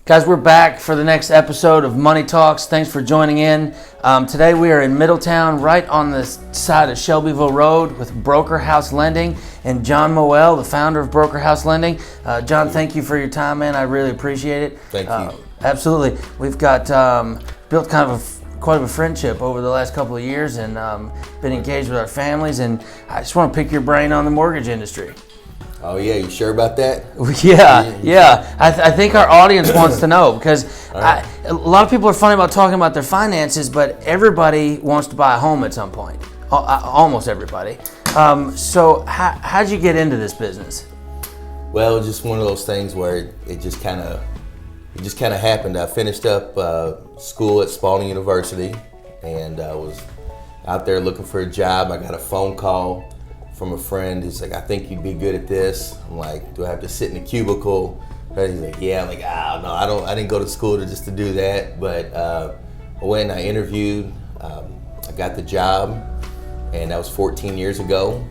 Guys, we're back for the next episode of Money Talks. Thanks for joining in. Today we are in Middletown, right on the side of Shelbyville Road with Broker House Lending and John Moel, the founder of Broker House Lending. John, thank you for your time, man. I really appreciate it. Thank you. Absolutely. We've got built kind of quite a friendship over the last couple of years and been engaged with our families. And I just want to pick your brain on the mortgage industry. Oh yeah, you sure about that? Yeah. I think our audience wants to know because a lot of people are funny about talking about their finances, but everybody wants to buy a home at some point. Almost everybody. So how'd you get into this business? Well, just one of those things where it just kind of happened. I finished up school at Spalding University, and I was out there looking for a job. I got a phone call from a friend. He's like, I think you'd be good at this. I'm like, do I have to sit in a cubicle? And he's like, yeah. I'm like, no, I didn't go to school just to do that. But I went and I interviewed. I got the job, and that was 14 years ago.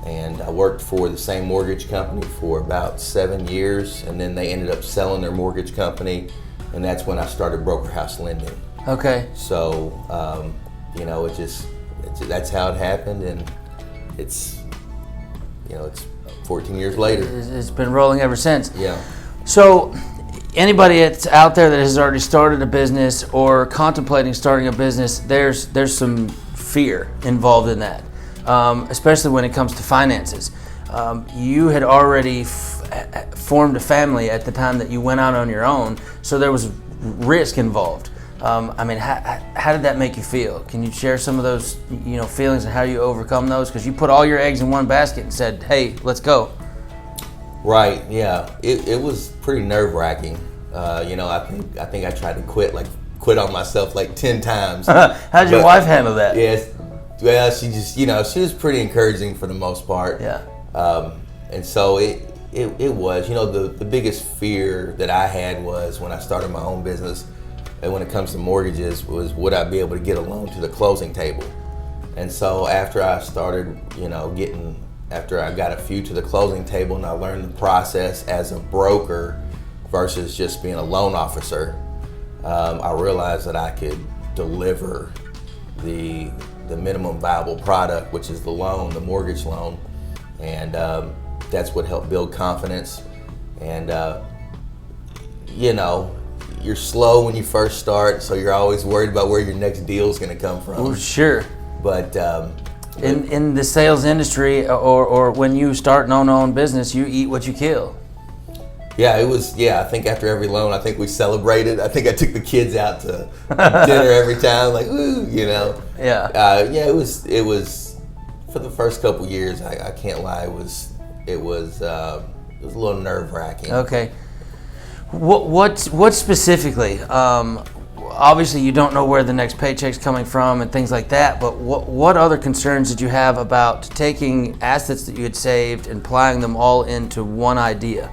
And I worked for the same mortgage company for about 7 years, and then they ended up selling their mortgage company, and that's when I started Broker House Lending. Okay. So, that's how it happened, and it's 14 years later. It's been rolling ever since. Yeah. So anybody that's out there that has already started a business or contemplating starting a business, there's some fear involved in that, especially when it comes to finances. You had already formed a family at the time that you went out on your own, so there was risk involved. How did that make you feel? Can you share some of those, feelings and how you overcome those? Because you put all your eggs in one basket and said, "Hey, let's go." Right. Yeah. It was pretty nerve-wracking. I think I tried to quit on myself like 10 times. How'd your wife handle that? Yes. Well, she just, she was pretty encouraging for the most part. Yeah. And so it was, the biggest fear that I had was when I started my own business. And when it comes to mortgages, was would I be able to get a loan to the closing table? And so after I started, after I got a few to the closing table and I learned the process as a broker versus just being a loan officer, I realized that I could deliver the minimum viable product, which is the loan, the mortgage loan. And that's what helped build confidence. And, you're slow when you first start, so you're always worried about where your next deal is going to come from. Oh, sure. But in the sales industry, or when you start an own business, you eat what you kill. Yeah, it was. Yeah, I think after every loan, I think we celebrated. I think I took the kids out to dinner every time, like woo, Yeah. It was for the first couple years. I can't lie. It was a little nerve-wracking. Okay. What specifically? Obviously, you don't know where the next paycheck's coming from and things like that. But what other concerns did you have about taking assets that you had saved and applying them all into one idea?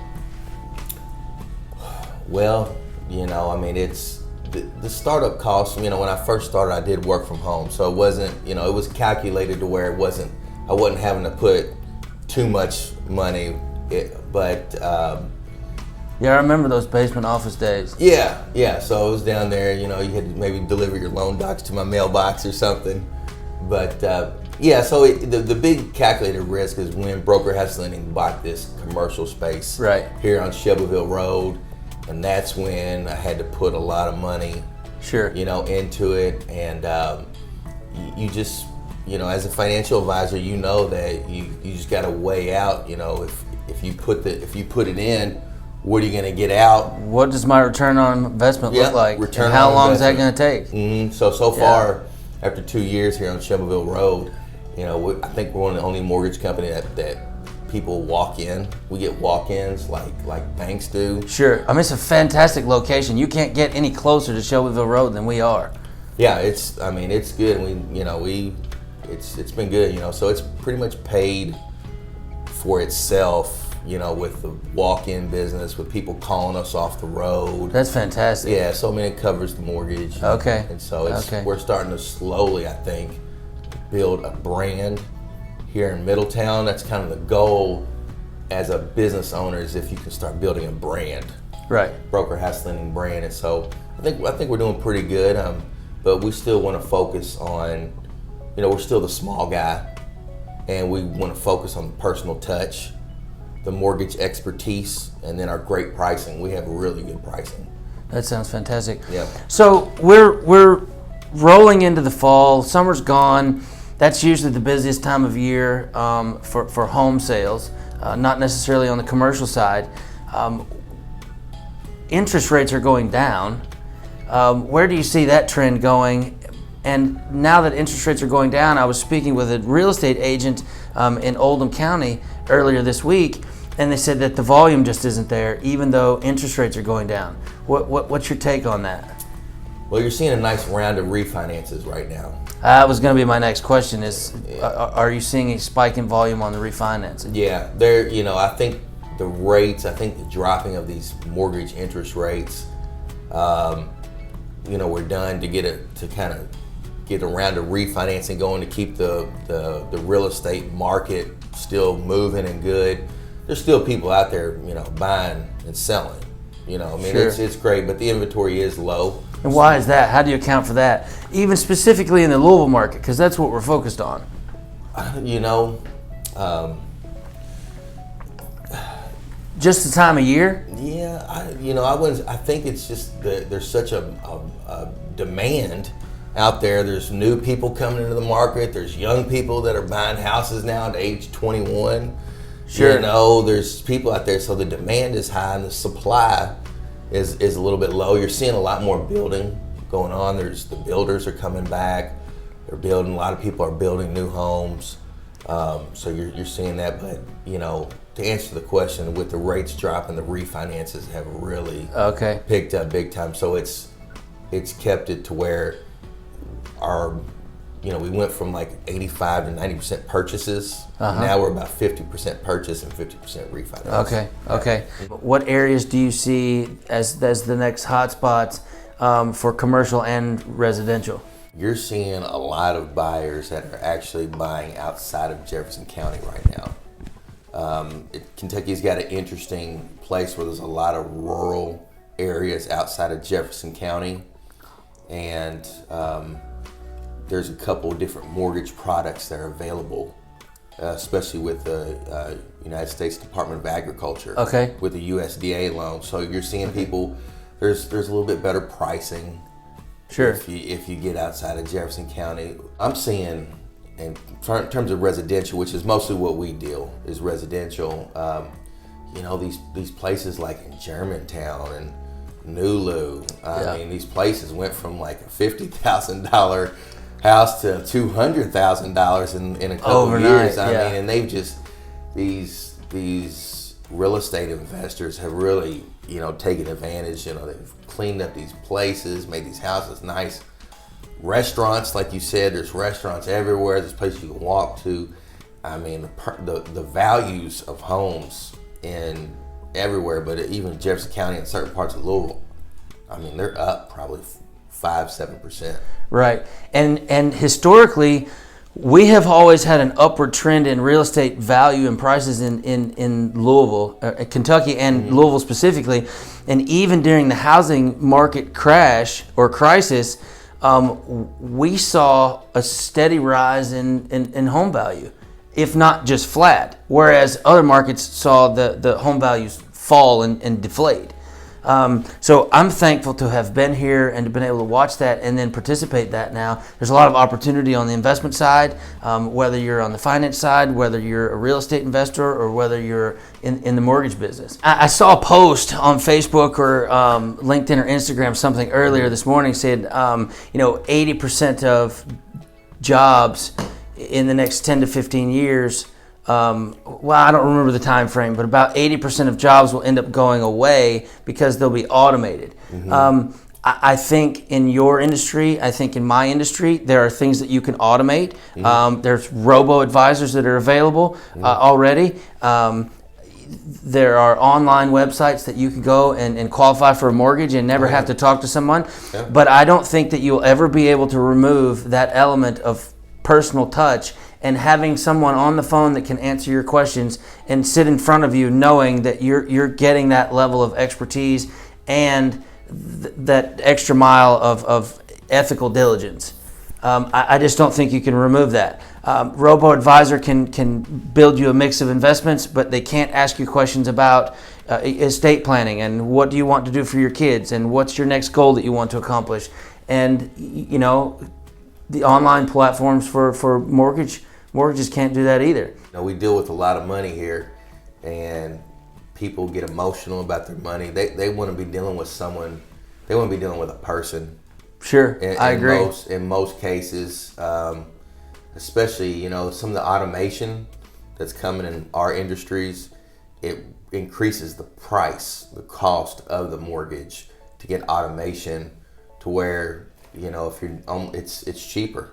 Well, it's the startup costs. When I first started, I did work from home, so it wasn't. It was calculated to where I wasn't having to put too much money. Yeah, I remember those basement office days. Yeah. So I was down there, you had to maybe deliver your loan docs to my mailbox or something. But so the big calculated risk is when Broker House Lending bought this commercial space here on Shelbyville Road. And that's when I had to put a lot of money, into it. And you just, as a financial advisor, that you just got to weigh out, if you put it in, what are you going to get out? What does my return on investment look like? How long is that going to take? Mm-hmm. So far, after 2 years here on Shelbyville Road, I think we're one of the only mortgage company that people walk in. We get walk-ins like banks do. Sure. It's a fantastic location. You can't get any closer to Shelbyville Road than we are. Yeah, it's good. It's been good. So it's pretty much paid for itself. With the walk-in business, with people calling us off the road. That's fantastic. Yeah, so it covers the mortgage. Okay. And so we're starting to slowly, I think, build a brand here in Middletown. That's kind of the goal as a business owner, is if you can start building a brand. broker house lending brand. And so I think we're doing pretty good. But we still want to focus on, we're still the small guy, and we want to focus on the personal touch, the mortgage expertise, and then our great pricing. We have really good pricing. That sounds fantastic. Yeah. So we're rolling into the fall. Summer's gone. That's usually the busiest time of year for home sales, not necessarily on the commercial side. Interest rates are going down. Where do you see that trend going? And now that interest rates are going down, I was speaking with a real estate agent in Oldham County earlier this week, and they said that the volume just isn't there, even though interest rates are going down. What's your take on that? Well, you're seeing a nice round of refinances right now. That was going to be my next question: are you seeing a spike in volume on the refinancing? Yeah, I think the dropping of these mortgage interest rates, we're done to kind of get a round of refinancing going to keep the real estate market still moving and good. There's still people out there, buying and selling. Sure. It's great, but the inventory is low. And why is that? How do you account for that? Even specifically in the Louisville market, because that's what we're focused on. Just the time of year? Yeah, I think it's just that there's such a demand out there. There's new people coming into the market. There's young people that are buying houses now at age 21. Sure. There's people out there, so the demand is high and the supply is a little bit low. You're seeing a lot more building going on. The builders are coming back. They're building. A lot of people are building new homes. So you're seeing that. But to answer the question, with the rates dropping, the refinances have really picked up big time. So it's kept it to where we went from like 85 to 90% purchases. Now we're about 50% purchase and 50% refinance. Okay. What areas do you see as the next hotspots for commercial and residential? You're seeing a lot of buyers that are actually buying outside of Jefferson County right now. Kentucky's got an interesting place where there's a lot of rural areas outside of Jefferson County, and there's a couple of different mortgage products that are available, especially with the United States Department of Agriculture. With the USDA loan. So you're seeing people, there's a little bit better pricing. Sure. If you get outside of Jefferson County. I'm seeing, in terms of residential, which is mostly what we deal, is residential, these places like in Germantown and Nulu, I mean, these places went from like a $50,000 house to $200,000 in a couple of years. I mean, and they've just, these real estate investors have really, taken advantage. They've cleaned up these places, made these houses nice. Restaurants, like you said, there's restaurants everywhere. There's places you can walk to. I mean, the values of homes in everywhere, but even Jefferson County and certain parts of Louisville, I mean, they're up probably 5-7%. Right, and historically, we have always had an upward trend in real estate value and prices in Louisville, Kentucky, and Louisville specifically. And even during the housing market crash or crisis, we saw a steady rise in home value, if not just flat, whereas other markets saw the home values fall and deflate. So I'm thankful to have been here and to been able to watch that and then participate that now. There's a lot of opportunity on the investment side, whether you're on the finance side, whether you're a real estate investor, or whether you're in the mortgage business. I saw a post on Facebook or LinkedIn or Instagram something earlier this morning said, 80% of jobs in the next 10 to 15 years, I don't remember the time frame, but about 80% of jobs will end up going away because they'll be automated. I think in your industry, I think in my industry, there are things that you can automate. There's robo-advisors that are available already. There are online websites that you can go and qualify for a mortgage and never have to talk to someone. But I don't think that you'll ever be able to remove that element of personal touch and having someone on the phone that can answer your questions and sit in front of you knowing that you're getting that level of expertise and that extra mile of ethical diligence. I just don't think you can remove that. Robo-advisor can build you a mix of investments, but they can't ask you questions about estate planning and what do you want to do for your kids and what's your next goal that you want to accomplish. And, you know, the online platforms for mortgages can't do that either. You know, we deal with a lot of money here, and people get emotional about their money. They want to be dealing with someone. They want to be dealing with a person. Sure, I agree. In most cases, especially, you know, some of the automation that's coming in our industries, it increases the cost of the mortgage to get automation to where, you know, if you're, it's cheaper.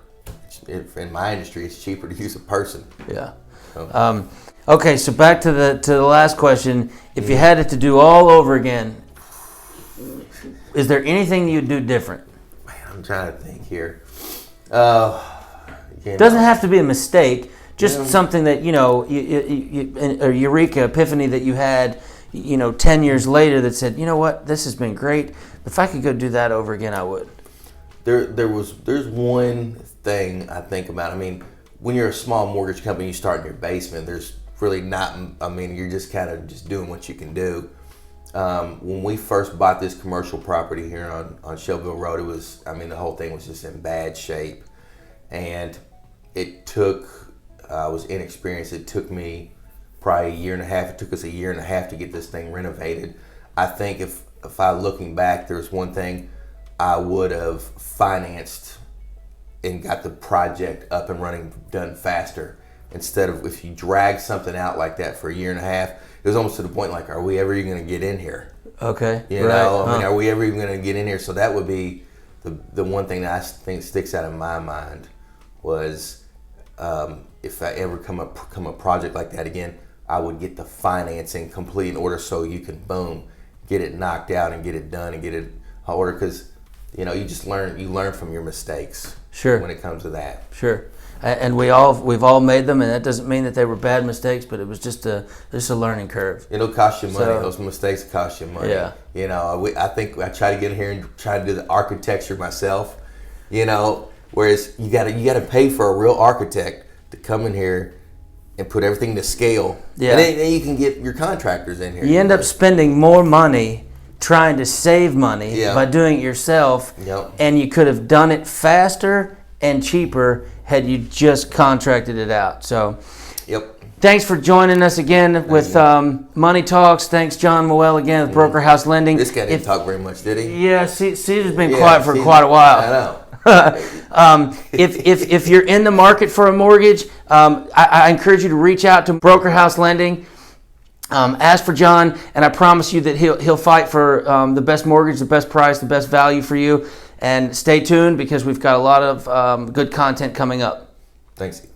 In my industry, it's cheaper to use a person. Yeah. Okay, so back to the last question. If you had it to do all over again, is there anything you'd do different? Man, I'm trying to think here. Doesn't have to be a mistake. Just something that, you know, a eureka epiphany that you had, you know, 10 years later that said, you know what, this has been great. If I could go do that over again, I would. There's one thing I think about. I mean, when you're a small mortgage company, you start in your basement. There's really not. I mean, you're just kind of just doing what you can do. When we first bought this commercial property here on Shelbyville Road, it was. I mean, the whole thing was just in bad shape, and it took. I was inexperienced. It took me probably a year and a half. It took us a year and a half to get this thing renovated. I think if I looking back, there's one thing I would have financed and got the project up and running done faster, instead of if you drag something out like that for a year and a half. It was almost to the point like, are we ever even going to get in here? Okay. You know, I mean, are we ever even going to get in here? So that would be the one thing that I think sticks out in my mind was if I ever come a project like that again, I would get the financing complete in order so you can boom, get it knocked out and get it done and get it ordered, because you know, you learn from your mistakes. Sure. When it comes to that. Sure. And we've all made them, and that doesn't mean that they were bad mistakes, but it was just a learning curve. It'll cost you money. Those mistakes cost you money. Yeah. You know, I think I try to get in here and try to do the architecture myself. You know, whereas you gotta pay for a real architect to come in here and put everything to scale. Yeah. And then you can get your contractors in here. You end up spending more money trying to save money by doing it yourself. Yep. And you could have done it faster and cheaper had you just contracted it out. So, thanks for joining us again with Money Talks. Thanks, John Moel, again with Broker House Lending. This guy didn't talk very much, did he? Yeah, Caesar's been quiet for quite a while. I know. If you're in the market for a mortgage, I encourage you to reach out to Broker House Lending. Ask for John, and I promise you that he'll fight for the best mortgage, the best price, the best value for you. And stay tuned because we've got a lot of good content coming up. Thanks.